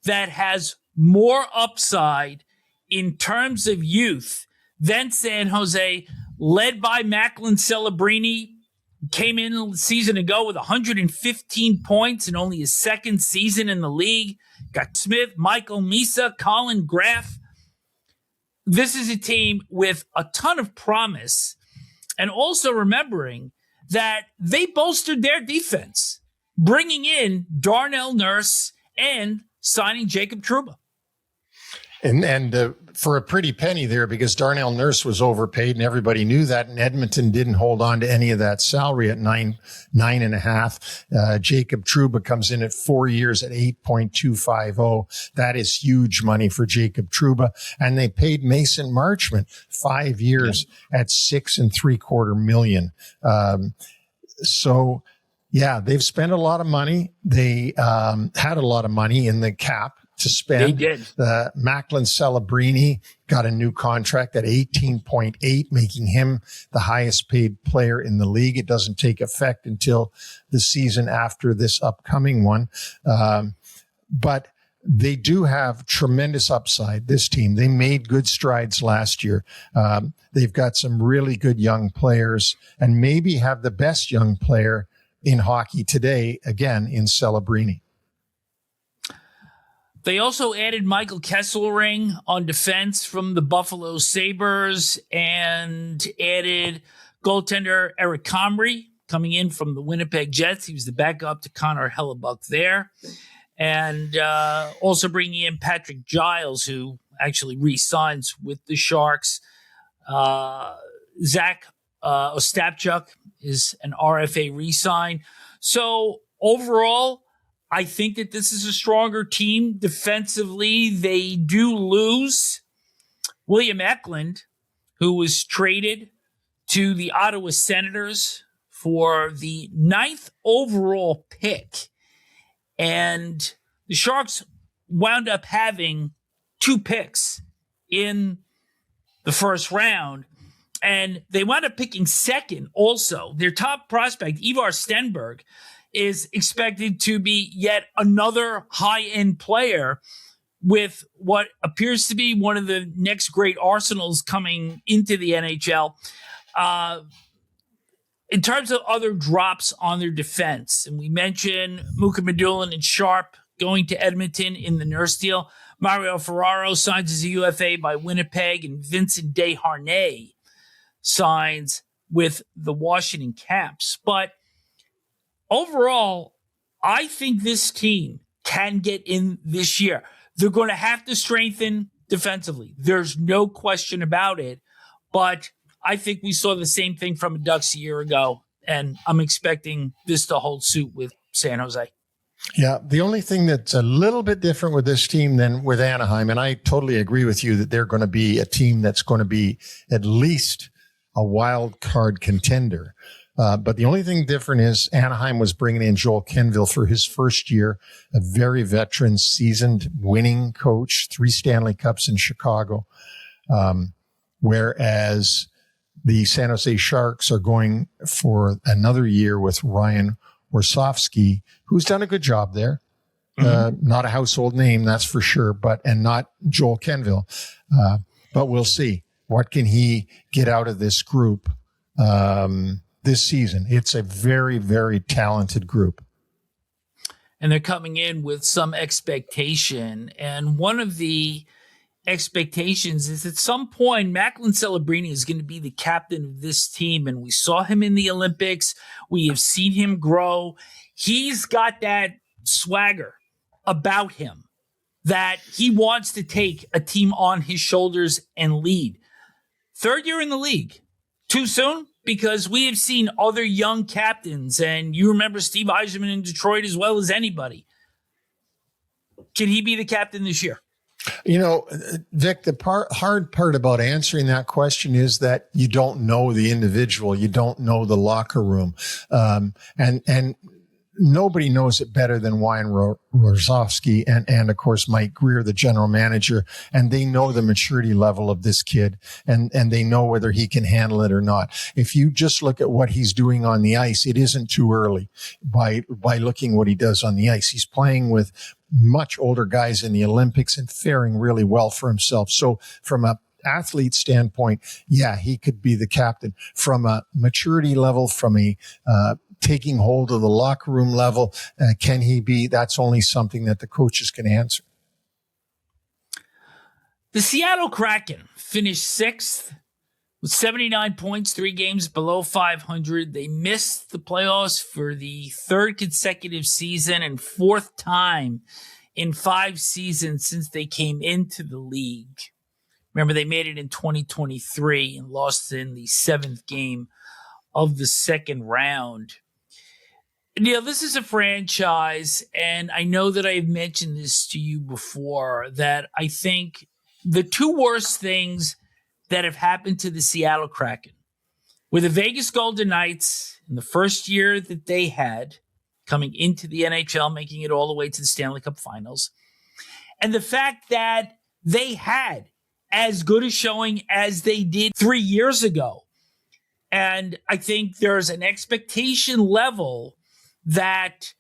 that has more upside in terms of youth than San Jose, led by Macklin Celebrini. Came in a season ago with 115 points in only his second season in the league. Got Smith, Michael Misa, Colin Graff. This is a team with a ton of promise, and also remembering that they bolstered their defense, bringing in Darnell Nurse and signing Jacob Trouba. And for a pretty penny there, because Darnell Nurse was overpaid and everybody knew that, and Edmonton didn't hold on to any of that salary at nine and a half. Jacob Trouba comes in at 4 years at 8.250. That is huge money for Jacob Trouba. And they paid Mason Marchment 5 years at $6.75 million. So yeah, they've spent a lot of money. They had a lot of money in the cap to spend. They did. Macklin Celebrini got a new contract at 18.8, making him the highest paid player in the league. It doesn't take effect until the season after this upcoming one. But they do have tremendous upside, this team. They made good strides last year. They've got some really good young players, and maybe have the best young player in hockey today, again, in Celebrini. They also added Michael Kesselring on defense from the Buffalo Sabres, and added goaltender Eric Comrie coming in from the Winnipeg Jets. He was the backup to Connor Hellebuck there. And also bringing in Patrick Giles, who actually re-signs with the Sharks. Zach Ostapchuk is an RFA re-sign. So overall, I think that this is a stronger team defensively. They do lose William Eklund, who was traded to the Ottawa Senators for the 9th overall pick. And the Sharks wound up having 2 picks in the first round. And they wound up picking second also. Their top prospect, Ivar Stenberg, is expected to be yet another high-end player with what appears to be one of the next great arsenals coming into the NHL. In terms of other drops on their defense, and we mentioned Muka Medulin and Sharp going to Edmonton in the Nurse deal. Mario Ferraro signs as a UFA by Winnipeg, and Vincent Desharnais signs with the Washington Caps. But overall, I think this team can get in this year. They're going to have to strengthen defensively. There's no question about it. But I think we saw the same thing from the Ducks a year ago, and I'm expecting this to hold suit with San Jose. Yeah, the only thing that's a little bit different with this team than with Anaheim, and I totally agree with you that they're going to be a team that's going to be at least a wild card contender. But the only thing different is Anaheim was bringing in Joel Kenville for his first year, a very veteran, seasoned, winning coach, 3 Stanley Cups in Chicago. Whereas the San Jose Sharks are going for another year with Ryan Warsofsky, who's done a good job there. Not a household name, that's for sure, and not Joel Kenville. But we'll see. What can he get out of this group this season? It's a very, very talented group. And they're coming in with some expectation. And one of the expectations is at some point, Macklin Celebrini is going to be the captain of this team. And we saw him in the Olympics. We have seen him grow. He's got that swagger about him that he wants to take a team on his shoulders and lead. 3rd year in the league. Too soon? Because we have seen other young captains, and you remember Steve Yzerman in Detroit as well as anybody. Can he be the captain this year? You know, Vic, the hard part about answering that question is that you don't know the individual. You don't know the locker room. And nobody knows it better than Wayne Rosofsky and of course, Mike Greer, the general manager. And they know the maturity level of this kid and they know whether he can handle it or not. If you just look at what he's doing on the ice, it isn't too early by looking what he does on the ice. He's playing with much older guys in the Olympics and faring really well for himself. So from a athlete standpoint, yeah, he could be the captain. From a maturity level, from a taking hold of the locker room level, can he be? That's only something that the coaches can answer. The Seattle Kraken finished 6th with 79 points, 3 games below 500. They missed the playoffs for the 3rd consecutive season and 4th time in 5 seasons since they came into the league. Remember, they made it in 2023 and lost in the 7th game of the 2nd round. Neil, this is a franchise, and I know that I've mentioned this to you before, that I think the 2 worst things that have happened to the Seattle Kraken were the Vegas Golden Knights in the first year that they had coming into the NHL, making it all the way to the Stanley Cup Finals, and the fact that they had as good a showing as they did 3 years ago. And I think there's an expectation level that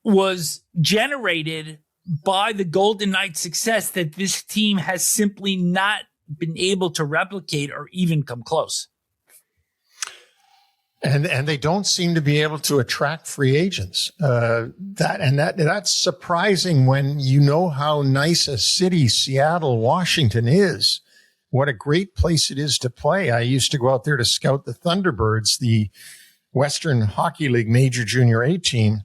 was generated by the Golden Knights' success that this team has simply not been able to replicate or even come close. And they don't seem to be able to attract free agents. That's surprising when you know how nice a city Seattle, Washington is. What a great place it is to play. I used to go out there to scout the Thunderbirds, the Western Hockey League Major Junior A team.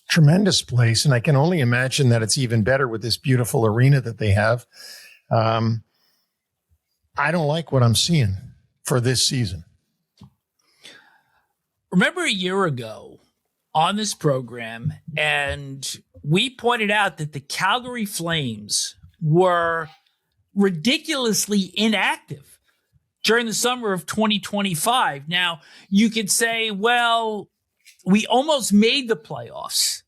Tremendous place. And I can only imagine that it's even better with this beautiful arena that they have. I don't like what I'm seeing for this season. Remember a year ago on this program, and we pointed out that the Calgary Flames were ridiculously inactive during the summer of 2025. Now, you could say, well, we almost made the playoffs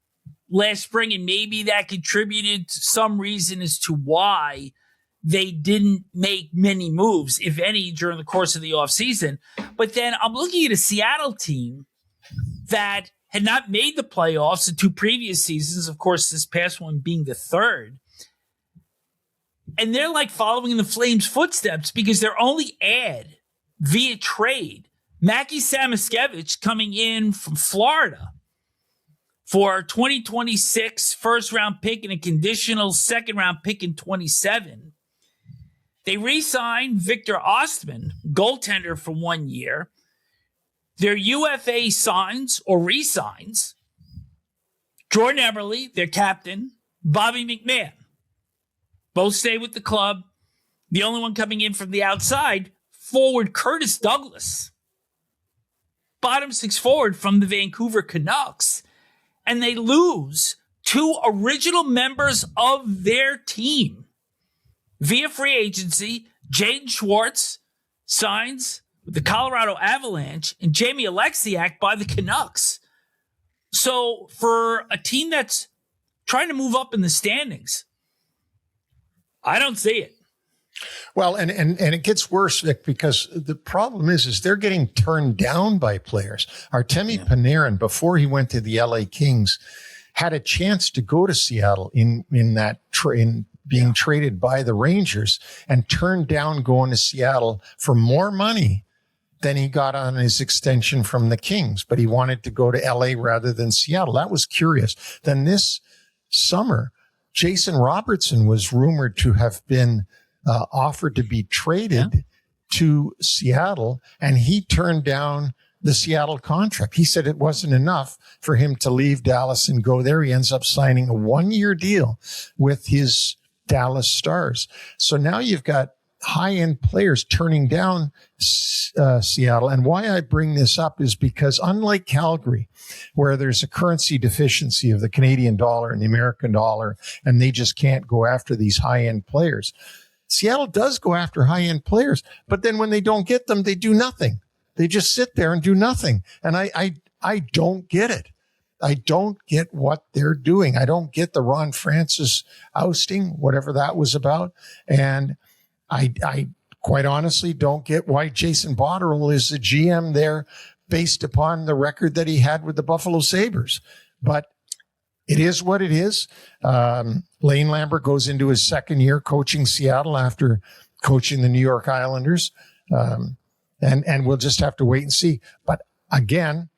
last spring, and maybe that contributed to some reason as to why they didn't make many moves, if any, during the course of the offseason. But then I'm looking at a Seattle team that had not made the playoffs the 2 previous seasons, of course, this past one being the 3rd. And they're like following in the Flames' footsteps because their only add via trade, Mackie Samoskevich coming in from Florida for 2026 first-round pick and a conditional second-round pick in 27. They re-signed Victor Ostman, goaltender, for 1 year. Their UFA signs or re-signs Jordan Eberle, their captain, Bobby McMahon. Both stay with the club. The only one coming in from the outside, forward Curtis Douglas. Bottom 6 forward from the Vancouver Canucks. And they lose 2 original members of their team. Via free agency, Jaden Schwartz signs with the Colorado Avalanche and Jamie Alexiak by the Canucks. So for a team that's trying to move up in the standings, I don't see it. Well, and it gets worse, Vic, because the problem is they're getting turned down by players. Artemi Panarin, before he went to the LA Kings, had a chance to go to Seattle in being traded by the Rangers, and turned down going to Seattle for more money than he got on his extension from the Kings. But he wanted to go to LA rather than Seattle. That was curious. Then this summer, Jason Robertson was rumored to have been offered to be traded to Seattle, and he turned down the Seattle contract. He said it wasn't enough for him to leave Dallas and go there. He ends up signing a 1-year deal with his Dallas Stars. So now you've got high-end players turning down Seattle. And why I bring this up is because unlike Calgary, where there's a currency deficiency of the Canadian dollar and the American dollar, and they just can't go after these high-end players, Seattle does go after high-end players. But then when they don't get them, they do nothing. They just sit there and do nothing. And I don't get it. I don't get what they're doing. I don't get the Ron Francis ousting, whatever that was about. And I quite honestly don't get why Jason Botterill is the GM there based upon the record that he had with the Buffalo Sabres. But it is what it is. Lane Lambert goes into his second year coaching Seattle after coaching the New York Islanders. And we'll just have to wait and see. But again,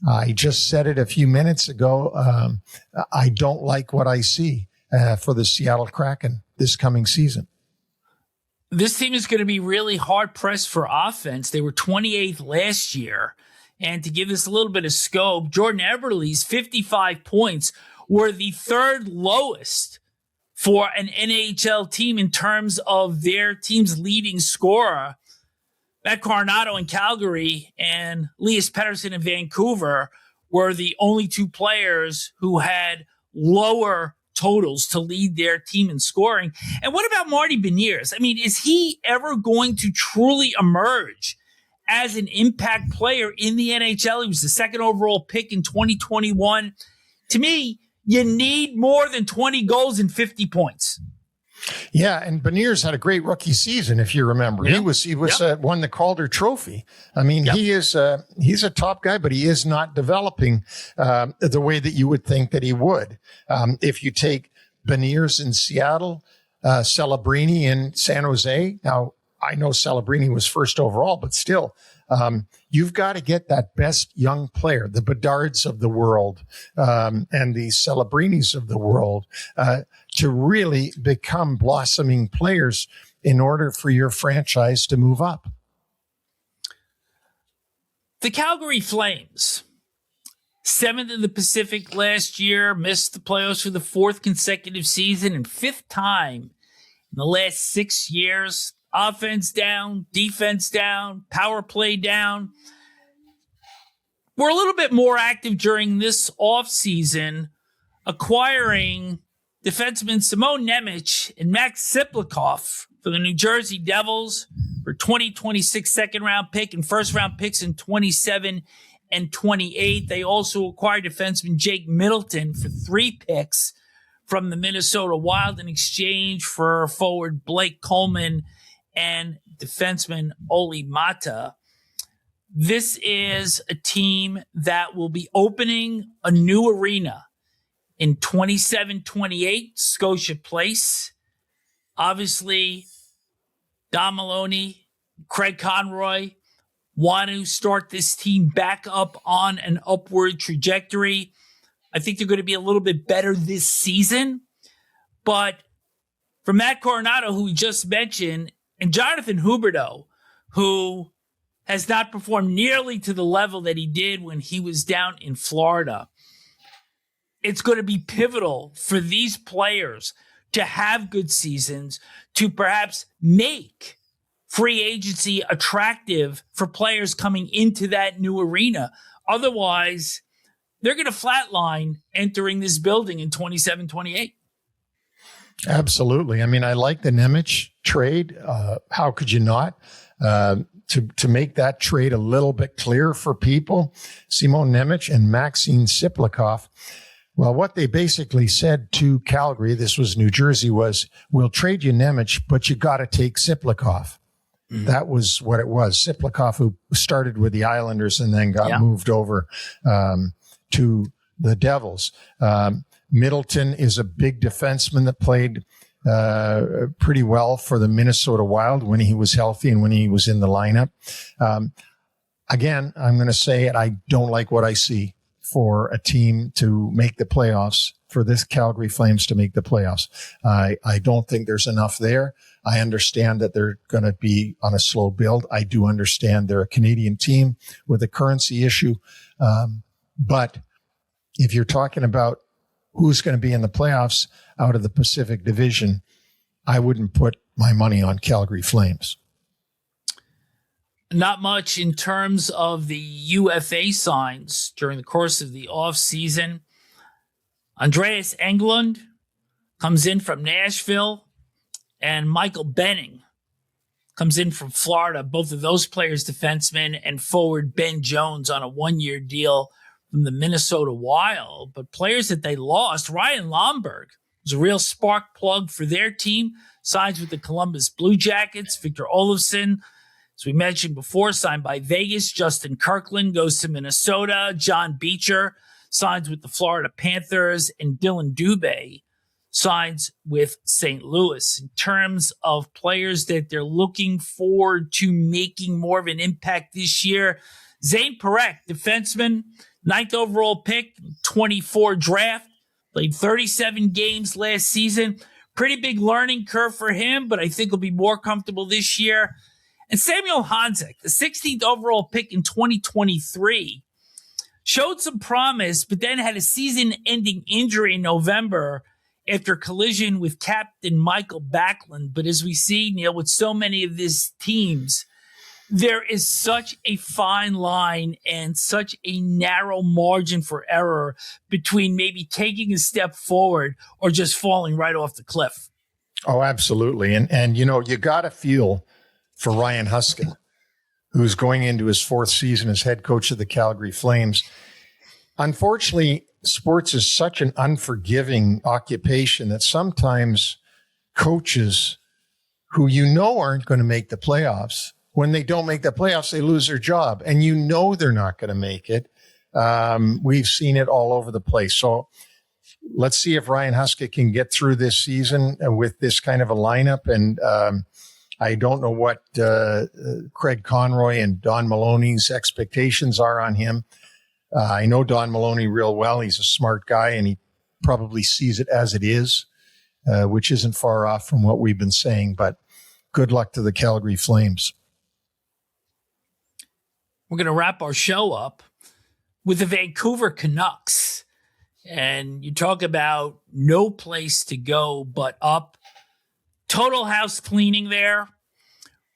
I just said it a few minutes ago. I don't like what I see for the Seattle Kraken this coming season. This team is going to be really hard pressed for offense. They were 28th last year. And to give this a little bit of scope, Jordan Eberle's 55 points were the third lowest for an NHL team in terms of their team's leading scorer. Matt Coronado in Calgary and Elias Pettersson in Vancouver were the only two players who had lower totals to lead their team in scoring. And what about Marty Beniers? I mean, is he ever going to truly emerge as an impact player in the NHL? He was the second overall pick in 2021. To me, you need more than 20 goals and 50 points. Yeah, and Beniers had a great rookie season, if you remember. Yep. He was won the Calder Trophy. I mean, he's a top guy, but he is not developing the way that you would think that he would. If you take Beniers in Seattle, Celebrini in San Jose. Now, I know Celebrini was first overall, but still, you've got to get that best young player, the Bedards of the world, and the Celebrinis of the world, to really become blossoming players in order for your franchise to move up. The Calgary Flames, 7th in the Pacific last year, missed the playoffs for the 4th consecutive season and 5th time in the last 6 years. Offense down, defense down, power play down. We're a little bit more active during this offseason, acquiring defenseman Simon Nemec and Max Siplikov for the New Jersey Devils for 2026 second-round pick and first-round picks in 27 and 28. They also acquired defenseman Jake Middleton for 3 picks from the Minnesota Wild in exchange for forward Blake Coleman and defenseman Oli Mata. This is a team that will be opening a new arena in 27-28 Scotia Place. Obviously, Don Maloney, Craig Conroy want to start this team back up on an upward trajectory. I think they're going to be a little bit better this season. But for Matt Coronado, who we just mentioned, and Jonathan Huberdeau, who has not performed nearly to the level that he did when he was down in Florida, it's going to be pivotal for these players to have good seasons, to perhaps make free agency attractive for players coming into that new arena. Otherwise, they're going to flatline entering this building in 27-28. Absolutely. I mean, I like the Nemec trade. How could you not? To make that trade a little bit clearer for people, Simon Nemec and Maxime Siplikov. Well, what they basically said to Calgary, this was New Jersey, was, we'll trade you Nemec, but you got to take Siplikov. Mm-hmm. That was what it was. Siplikov, who started with the Islanders and then got moved over to the Devils. Middleton is a big defenseman that played pretty well for the Minnesota Wild when he was healthy and when he was in the lineup. Again, I'm going to say it. I don't like what I see for a team to make the playoffs, for this Calgary Flames to make the playoffs. I don't think there's enough there. I understand that they're going to be on a slow build. I do understand they're a Canadian team with a currency issue. But if you're talking about who's going to be in the playoffs out of the Pacific Division, I wouldn't put my money on Calgary Flames. Not much in terms of the UFA signs during the course of the offseason. Andreas Englund comes in from Nashville, and Michael Benning comes in from Florida. Both of those players, defensemen, and forward Ben Jones on a 1-year deal from the Minnesota Wild. But players that they lost, Ryan Lomberg was a real spark plug for their team, signs with the Columbus Blue Jackets. Victor Olofsson, as we mentioned before, signed by Vegas. Justin Kirkland goes to Minnesota. John Beecher signs with the Florida Panthers. And Dylan Dubé signs with St. Louis. In terms of players that they're looking forward to making more of an impact this year, Zane Parekh, defenseman, 9th overall pick, 24 draft, played 37 games last season. Pretty big learning curve for him, but I think he'll be more comfortable this year. And Samuel Honzek, the 16th overall pick in 2023, showed some promise, but then had a season-ending injury in November after collision with captain Michael Backlund. But as we see, Neil, with so many of these teams, there is such a fine line and such a narrow margin for error between maybe taking a step forward or just falling right off the cliff. Oh, absolutely. And you know, you got to feel for Ryan Huska, who's going into his 4th season as head coach of the Calgary Flames. Unfortunately, sports is such an unforgiving occupation that sometimes coaches who you know aren't going to make the playoffs, when they don't make the playoffs, they lose their job. And you know they're not going to make it. We've seen it all over the place. So let's see if Ryan Huska can get through this season with this kind of a lineup. And I don't know what Craig Conroy and Don Maloney's expectations are on him. I know Don Maloney real well. He's a smart guy, and he probably sees it as it is, which isn't far off from what we've been saying. But good luck to the Calgary Flames. We're going to wrap our show up with the Vancouver Canucks. And you talk about no place to go but up. Total house cleaning there.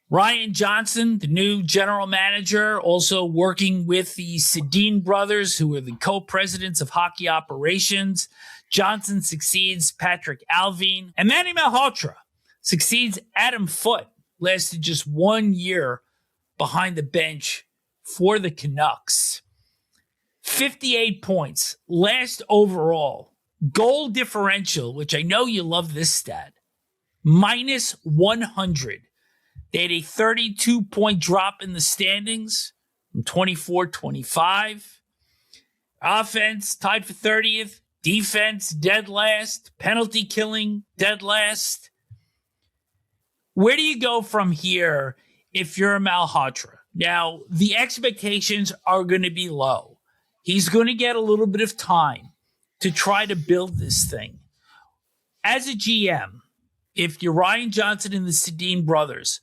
Ryan Johnson, the new general manager, also working with the Sedin brothers, who are the co-presidents of hockey operations. Johnson succeeds Patrick Alvin. And Manny Malhotra succeeds Adam Foote. Lasted just 1 year behind the bench for the Canucks. 58 points, last overall. Goal differential, which I know you love this stat, minus 100. They had a 32-point drop in the standings from 24-25. Offense tied for 30th. Defense dead last. Penalty killing dead last. Where do you go from here if you're a Malhotra? Now, the expectations are going to be low. He's going to get a little bit of time to try to build this thing. As a GM, if you're Ryan Johnson and the Sedin brothers,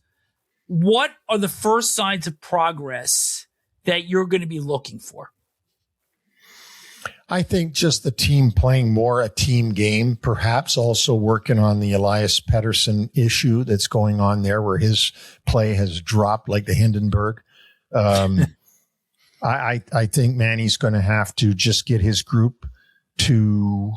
what are the first signs of progress that you're going to be looking for? I think just the team playing more a team game, perhaps also working on the Elias Pettersson issue that's going on there, where his play has dropped like the Hindenburg. I think Manny's going to have to just get his group to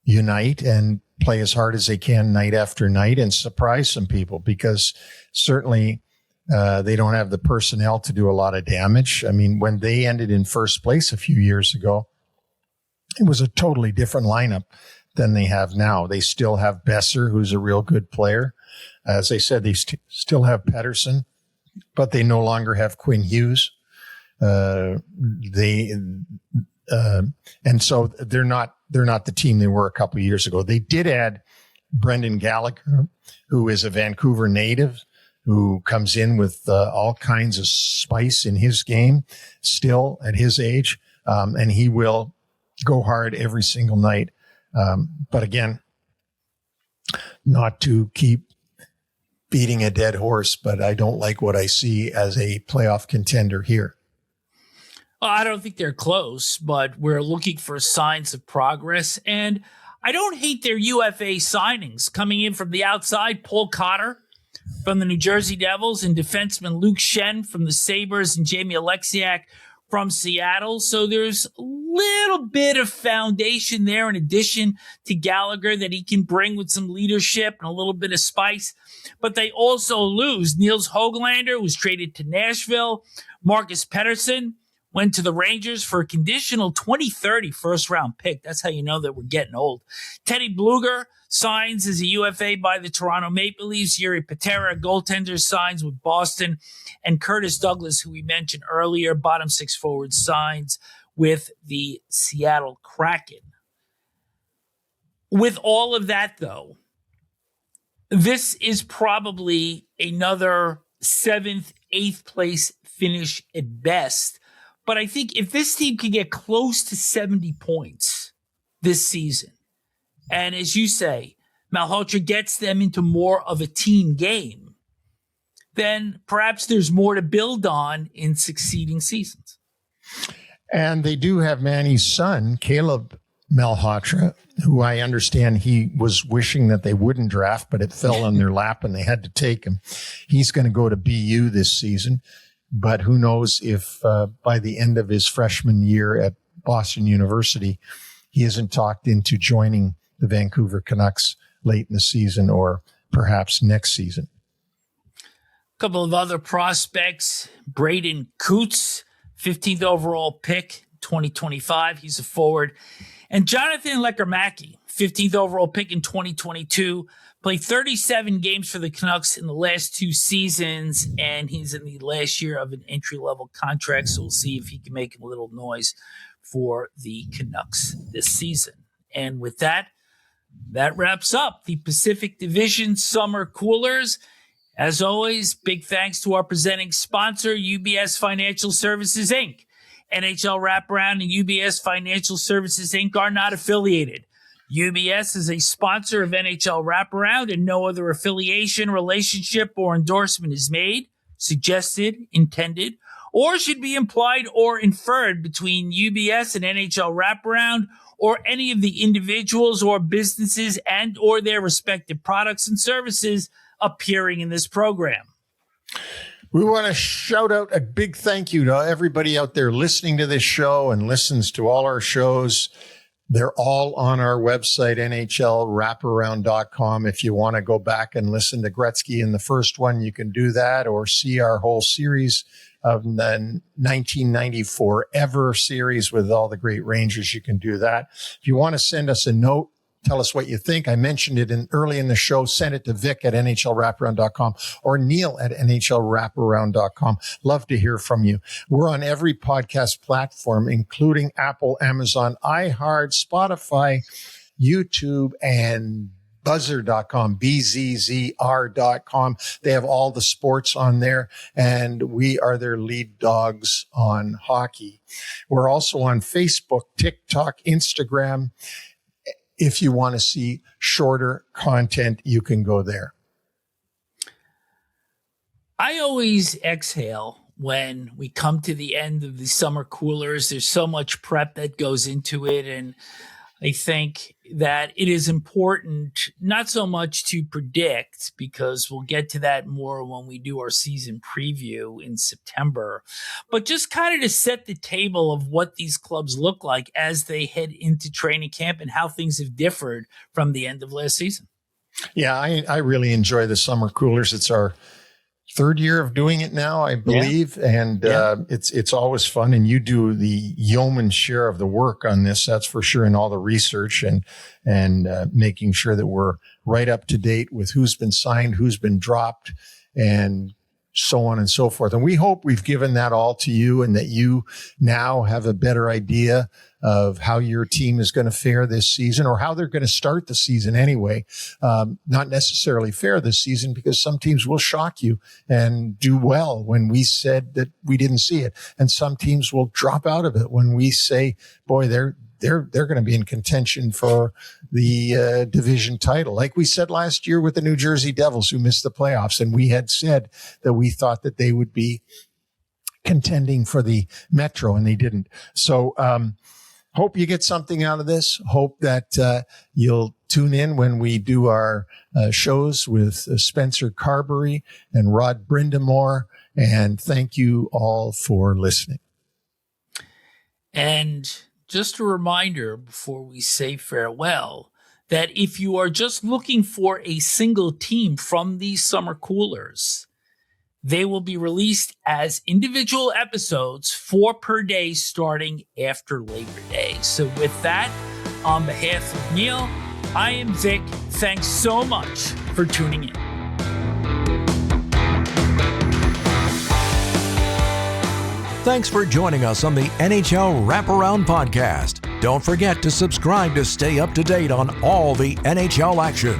unite and play as hard as they can night after night and surprise some people, because certainly they don't have the personnel to do a lot of damage. I mean, when they ended in first place a few years ago, it was a totally different lineup than they have now. They still have Besser, who's a real good player. As I said, they still have Pettersson, but they no longer have Quinn Hughes. And so they're not the team they were a couple of years ago. They did add Brendan Gallagher, who is a Vancouver native, who comes in with all kinds of spice in his game still at his age. And he will go hard every single night. But again, not to keep beating a dead horse, but I don't like what I see as a playoff contender here. Well, I don't think they're close, but we're looking for signs of progress. And I don't hate their UFA signings coming in from the outside. Paul Cotter from the New Jersey Devils, and defenseman Luke Shen from the Sabres, and Jamie Alexiak from Seattle. So there's a little bit of foundation there in addition to Gallagher that he can bring with some leadership and a little bit of spice. But they also lose Niels Höglander, who was traded to Nashville, Marcus Pettersson, went to the Rangers for a conditional 2030 first-round pick. That's how you know that we're getting old. Teddy Bluger signs as a UFA by the Toronto Maple Leafs. Yuri Patera, goaltender, signs with Boston. And Curtis Douglas, who we mentioned earlier, bottom six forward, signs with the Seattle Kraken. With all of that, though, this is probably another 7th, 8th place finish at best. But I think if this team can get close to 70 points this season, and as you say, Malhotra gets them into more of a team game, then perhaps there's more to build on in succeeding seasons. And they do have Manny's son, Caleb Malhotra, who I understand he was wishing that they wouldn't draft, but it fell on their lap and they had to take him. He's going to go to BU this season, but who knows if by the end of his freshman year at Boston University, he isn't talked into joining the Vancouver Canucks late in the season or perhaps next season. A couple of other prospects, Braden Coots, 15th overall pick, 2025. He's a forward. And Jonathan Lekarmaki, 15th overall pick in 2022, played 37 games for the Canucks in the last 2 seasons, and he's in the last year of an entry-level contract, so we'll see if he can make a little noise for the Canucks this season. And with that, that wraps up the Pacific Division Summer Coolers. As always, big thanks to our presenting sponsor, UBS Financial Services, Inc. NHL Wraparound and UBS Financial Services, Inc. are not affiliated. UBS is a sponsor of NHL Wraparound, and no other affiliation, relationship, or endorsement is made, suggested, intended, or should be implied or inferred between UBS and NHL Wraparound or any of the individuals or businesses and or their respective products and services appearing in this program. We want to shout out a big thank you to everybody out there listening to this show and listens to all our shows. They're all on our website, NHLWraparound.com. If you want to go back and listen to Gretzky in the first one, you can do that, or see our whole series of the 1994 Ever series with all the great Rangers. You can do that. If you want to send us a note, tell us what you think. I mentioned it early in the show. Send it to Vic at NHLWraparound.com or Neil at NHLWraparound.com. Love to hear from you. We're on every podcast platform, including Apple, Amazon, iHeart, Spotify, YouTube, and Buzzer.com, BZZR.com. They have all the sports on there, and we are their lead dogs on hockey. We're also on Facebook, TikTok, Instagram. If you want to see shorter content, you can go there. I always exhale when we come to the end of the summer coolers. There's so much prep that goes into it. And I think that it is important not so much to predict, because we'll get to that more when we do our season preview in September, but just kind of to set the table of what these clubs look like as they head into training camp and how things have differed from the end of last season. Yeah, I really enjoy the summer coolers. It's our 3rd year of doing it now, I believe. Yeah. And it's always fun. And you do the yeoman share of the work on this, that's for sure, and all the research and making sure that we're right up to date with who's been signed, who's been dropped, and so on and so forth. And we hope we've given that all to you, and that you now have a better idea of how your team is going to fare this season, or how they're going to start the season anyway. Not necessarily fare this season, because some teams will shock you and do well when we said that we didn't see it. And some teams will drop out of it when we say, boy, they're going to be in contention for the division title. Like we said last year with the New Jersey Devils, who missed the playoffs. And we had said that we thought that they would be contending for the Metro, and they didn't. So, hope you get something out of this. Hope that you'll tune in when we do our shows with Spencer Carberry and Rod Brindamore. And thank you all for listening. And just a reminder before we say farewell, that if you are just looking for a single team from these summer coolers, They will be released as individual episodes, 4 per day, starting after Labor Day. So with that, on behalf of Neil, I am Vic. Thanks so much for tuning in. Thanks for joining us on the NHL Wraparound podcast. Don't forget to subscribe to stay up to date on all the NHL action.